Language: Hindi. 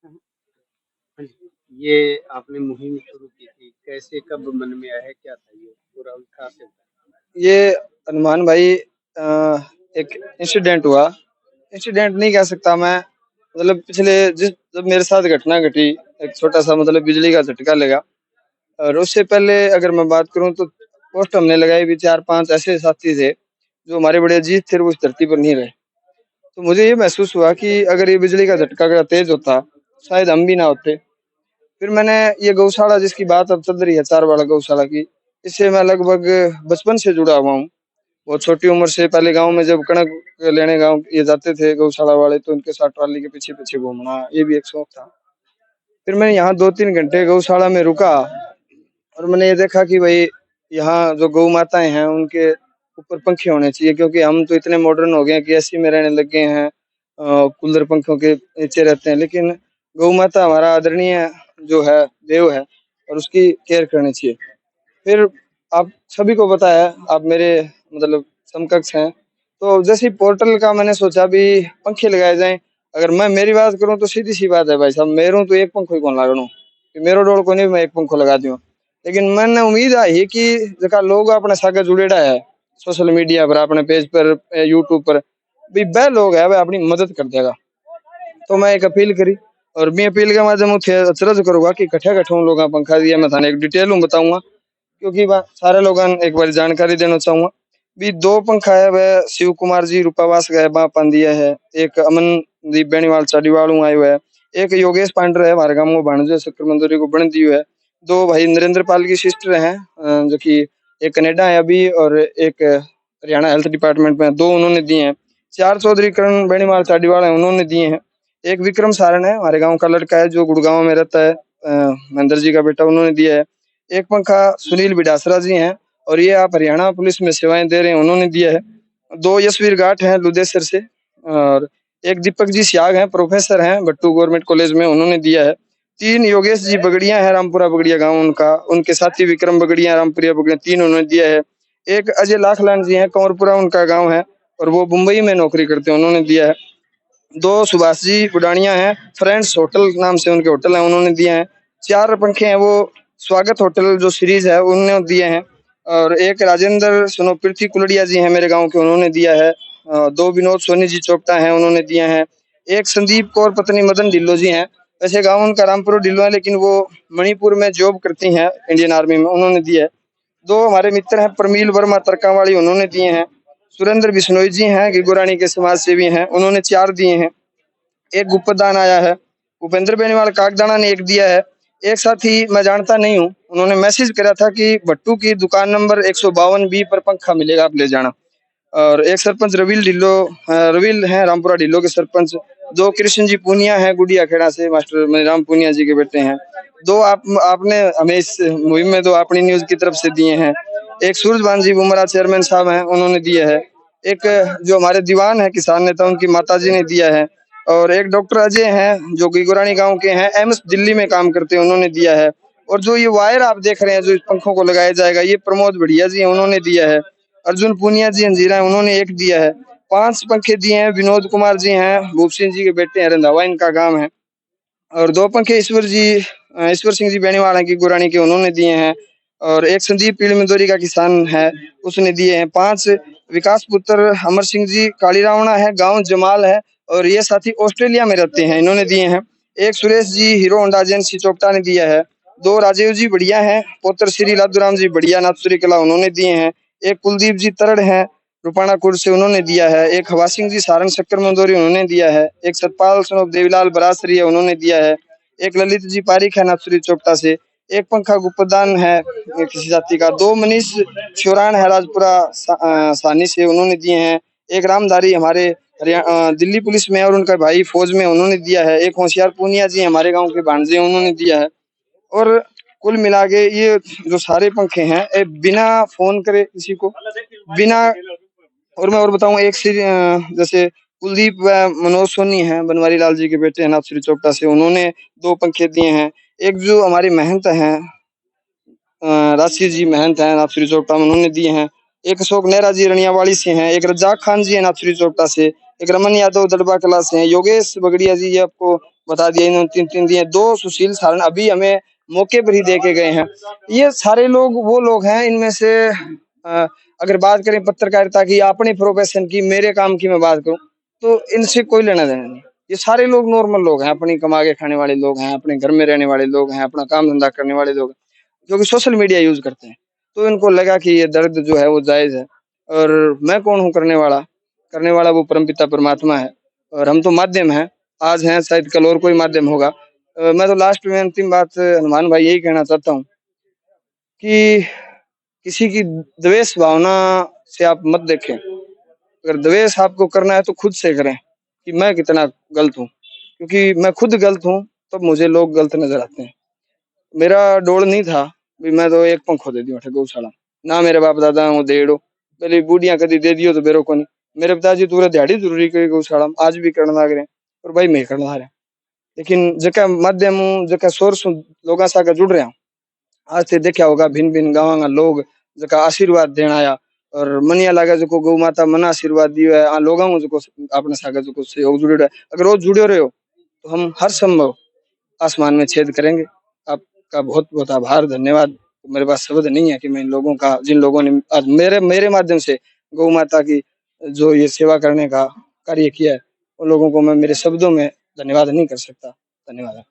हाँ जी, ये आपने मुहिम शुरू की थी, कैसे कब मन में आया, क्या था ये पूरा विकास से बताएँ? ये हनुमान भाई एक इंसिडेंट हुआ। इंसिडेंट नहीं कह सकता मैं, मतलब पिछले जिस जब मेरे साथ घटना घटी, एक छोटा सा मतलब बिजली का झटका लगा। और उससे पहले अगर मैं बात करूं तो पोस्ट हमने लगाई भी 4-5 ऐसे साथी थे जो हमारे बड़े अजीज थे, वो इस धरती पर नहीं रहे। तो मुझे ये महसूस हुआ कि अगर ये बिजली का झटका अगर तेज होता, शायद हम भी ना होते। फिर मैंने ये गौशाला जिसकी बात अब चल रही है, चारवाड़ा गौशाला की, इससे मैं लगभग बचपन से जुड़ा हुआ हूँ। बहुत छोटी उम्र से पहले गाँव में जब कणक लेने गाँव ये जाते थे गौशाला वाले, तो उनके साथ ट्राली के पीछे पीछे घूमना ये भी एक शौक था। फिर मैंने यहाँ 2-3 घंटे गौशाला में रुका और मैंने ये देखा कि भाई यहाँ जो गौ माताएं हैं उनके ऊपर पंखे होने चाहिए, क्योंकि हम तो इतने मॉडर्न हो गए हैं कि एसी में रहने लग गए हैं, कूलर पंखों के नीचे रहते हैं। लेकिन गौ माता हमारा आदरणीय जो है देव है, और उसकी केयर करनी चाहिए। फिर आप सभी को पता है, आप मेरे मतलब समकक्ष हैं, तो जैसे ही पोर्टल का मैंने सोचा भी पंखे लगाए जाएं। अगर मैं मेरी बात करूं तो सीधी सी बात है भाई साहब, मेरो तो एक पंखो ही कौन लागणो कि मेरो डोल को नहीं मैं एक पंखो लगा दूं। लेकिन मैंने उम्मीद आई कि जका लोग अपने सागे जुड़ेड़ा है सोशल मीडिया पर, अपने पेज पर, यूट्यूब पर, भी वह लोग है वह अपनी मदद कर देगा। तो मैं एक अपील करी, और मैं अपील के माध्यम थे अचरज करूंगा कि कट्ठा कट्ठा लोग पंखा दिया, मैं थाने एक डिटेल हूँ बताऊंगा, क्योंकि सारे लोग एक बार जानकारी देना चाहूंगा। भी दो पंखा है वह शिव कुमार जी रूपावास गए बापन दिया है, एक अमनदीप बेनीवाल चाडीवाल आयो है, एक योगेश पांडर है हमारे गाँव में भाणजे शक्कर मंदोरी को बन दियो है। दो भाई नरेंद्र पाल की सिस्टर हैं, जो कि एक कनेडा है अभी, और एक हरियाणा हेल्थ डिपार्टमेंट में, दो उन्होंने दिए हैं। चार चौधरी करण बेनीवाल चाडीवाल है, उन्होंने दिए हैं। एक विक्रम सारण है हमारे गाँव का लड़का है जो गुड़गांव में रहता है, महेंद्र जी का बेटा, उन्होंने दिया है। एक पंखा सुनील बिडासरा जी हैं, और ये आप हरियाणा पुलिस में सेवाएं दे रहे हैं, उन्होंने दिया है। दो यशवीर घाट हैं लुदेसर से, और एक दीपक जी सियाग हैं, प्रोफेसर हैं भट्टू गवर्नमेंट कॉलेज में, उन्होंने दिया है। तीन योगेश जी बगड़िया है, रामपुरा बगड़िया गांव उनका, उनके साथी विक्रम बगड़िया रामपुरिया बगड़िया, तीन उन्होंने दिया है। एक अजय लाखलान जी हैं, कंवरपुरा उनका गाँव है, और वो मुंबई में नौकरी करते हैं, उन्होंने दिया है। दो सुभाष जी बुडानिया हैं, फ्रेंड्स होटल नाम से उनके होटल हैं, उन्होंने दिए हैं। चार पंखे हैं वो स्वागत होटल जो सीरीज है उन्होंने दिए हैं। और एक राजेंद्र सुनो पृथ्वी कुलड़िया जी हैं मेरे गांव के, उन्होंने दिया है। दो विनोद सोनी जी चोपटा हैं, उन्होंने दिए हैं। एक संदीप कौर पत्नी मदन ढिल्लो जी हैं, वैसे गाँव उनका रामपुर ढिल्लो है, लेकिन वो मणिपुर में जॉब करती हैं इंडियन आर्मी में, उन्होंने दिया है। दो हमारे मित्र हैं प्रमील वर्मा तरकावाली, उन्होंने दिए हैं। सुरेंद्र बिश्नोई जी हैं गिगोरानी के समाज सेवी हैं, उन्होंने चार दिए हैं। एक गुप्तदान आया है, उपेंद्र बेनीवाल काकदाना ने एक दिया है। एक साथी मैं जानता नहीं हूँ, उन्होंने मैसेज करा था कि भट्टू की दुकान नंबर 152 बी पर पंखा मिलेगा, आप ले जाना। और एक सरपंच रविल ढिल्लो, रविल हैं रामपुरा ढिल्लो के सरपंच। दो कृष्ण जी पूनिया हैं गुड़िया खेड़ा से, मास्टर मनीराम पूनिया जी के बेटे हैं। दो आपने हमें इस मुहिम में दो अपनी न्यूज की तरफ से दिए हैं। एक सूरजभान जी बुमरा चेयरमैन साहब हैं, उन्होंने दिए है। एक जो हमारे दीवान है किसान नेता, उनकी माता जी ने दिया है। और एक डॉक्टर अजय हैं जो गिगोरानी गांव के हैं, एम्स दिल्ली में काम करते हैं, उन्होंने दिया है। और जो ये वायर आप देख रहे हैं जो इस पंखों को लगाया जाएगा, ये प्रमोद बढ़िया जी हैं, उन्होंने दिया है। अर्जुन पूनिया जी अंजीरा है, उन्होंने एक दिया है। पांच पंखे दिए हैं विनोद कुमार जी हैं, भूप सिंह जी के बेटे हैं, रंधावा इनका गांव है। और दो पंखे ईश्वर सिंह जी बेनीवाल हैं की गुरानी के, उन्होंने दिए हैं। और एक संदीप पीली मंदोरी का किसान है, उसने दिए हैं। पांच विकास पुत्र अमर सिंह जी काली रावणा है, गांव जमाल है, और ये साथी ऑस्ट्रेलिया में रहते हैं, इन्होंने दिए हैं। एक Suresh ji hero Honda agency Chopta ने दिया है। दो राजीव जी बढ़िया हैं, पुत्र श्री लादूराम जी बढ़िया नाथुरी कला, उन्होंने दिए हैं। एक कुलदीप जी तरड़ हैं रुपाणाकुर से, उन्होंने दिया है। एक हवा सिंह जी सारण शक्कर मंदोरी, उन्होंने दिया है। एक सतपाल सनोप देवीलाल बरासरी है, उन्होंने दिया है। एक ललित जी पारिक है नाथुरी चोपटा से। एक पंखा गुप्तदान है किसी जाति का। दो मनीष शोरान है राजपुरा सानी से, उन्होंने दिए हैं। एक रामधारी हमारे हरियाणा दिल्ली पुलिस में और उनका भाई फौज में, उन्होंने दिया है। एक होशियार पूनिया जी हमारे गांव के भांजे, उन्होंने दिया है। और कुल मिला के ये जो सारे पंखे हैं, ये बिना फोन करे किसी को, बिना, और मैं और बताऊं, एक जैसे कुलदीप व मनोज सोनी हैं बनवारी लाल जी के बेटे हैं नाथुरी चोपटा से, उन्होंने दो पंखे दिए हैं। एक जो हमारी महंत हैं, राशि जी महंत हैं नाथुरी चोपटा में, उन्होंने दिए हैं। एक अशोक नेहरा जी रनियावाड़ी से हैं। एक रज्जाक खान जी है नाथुरी चोपटा से। एक रमन यादव दड़बा कला से हैं। योगेश बगड़िया जी, ये आपको बता दिया इन्होंने, 3-3 दिए। 2 सुशील सारण अभी हमें मौके पर ही दे के गए हैं। ये सारे लोग वो लोग हैं, इनमें से अगर बात करें पत्रकारिता की या अपने प्रोफेशन की, मेरे काम की मैं बात करूं, तो इनसे कोई लेना देना नहीं। ये सारे लोग नॉर्मल लोग हैं, अपनी कमा के खाने वाले लोग हैं, अपने घर में रहने वाले लोग हैं, अपना काम धंधा करने वाले लोग हैं, जो कि सोशल मीडिया यूज करते हैं। तो इनको लगा कि ये दर्द जो है वो जायज है, और मैं कौन हूँ करने वाला? करने वाला वो परमपिता परमात्मा है, और हम तो माध्यम हैं। आज हैं, शायद कल और कोई माध्यम होगा। मैं तो लास्ट में अंतिम बात हनुमान भाई यही कहना चाहता हूँ कि किसी की द्वेष भावना से आप मत देखें। अगर द्वेष आपको करना है तो खुद से करें कि मैं कितना गलत हूँ, क्योंकि मैं खुद गलत हूँ तब मुझे लोग गलत नजर आते हैं। मेरा डोल नहीं था भी मैं तो एक पंखो दे दियो गौशाला, ना मेरे बाप दादा वो देड़ो पहले बूढ़िया कदी दे दियो तो बेरो को नहीं। मेरे पिताजी पूरा दिहाड़ी जरूरी करी गौशाला, आज भी करने लग रहे हैं, और भाई मैं करने लग रहा। लेकिन जका माध्यम हूँ, जका सोर्स हूँ, लोगों साथ जुड़ रहा हूँ। आज से देखा होगा भिन्न भिन्न गाँव का लोग जका आशीर्वाद देना आया, और मनिया लगे जो गौ माता मन आशीर्वाद दियो है आ लोगों को अपने सागर जो सहयोग जुड़े है। अगर वो जुड़े रहे हो तो हम हर संभव आसमान में छेद करेंगे। आपका बहुत बहुत आभार, धन्यवाद। मेरे पास शब्द नहीं है कि मैं इन लोगों का, जिन लोगों ने आज मेरे मेरे माध्यम से गौ माता की जो ये सेवा करने का कार्य किया है, उन लोगों को मैं मेरे शब्दों में धन्यवाद नहीं कर सकता। धन्यवाद।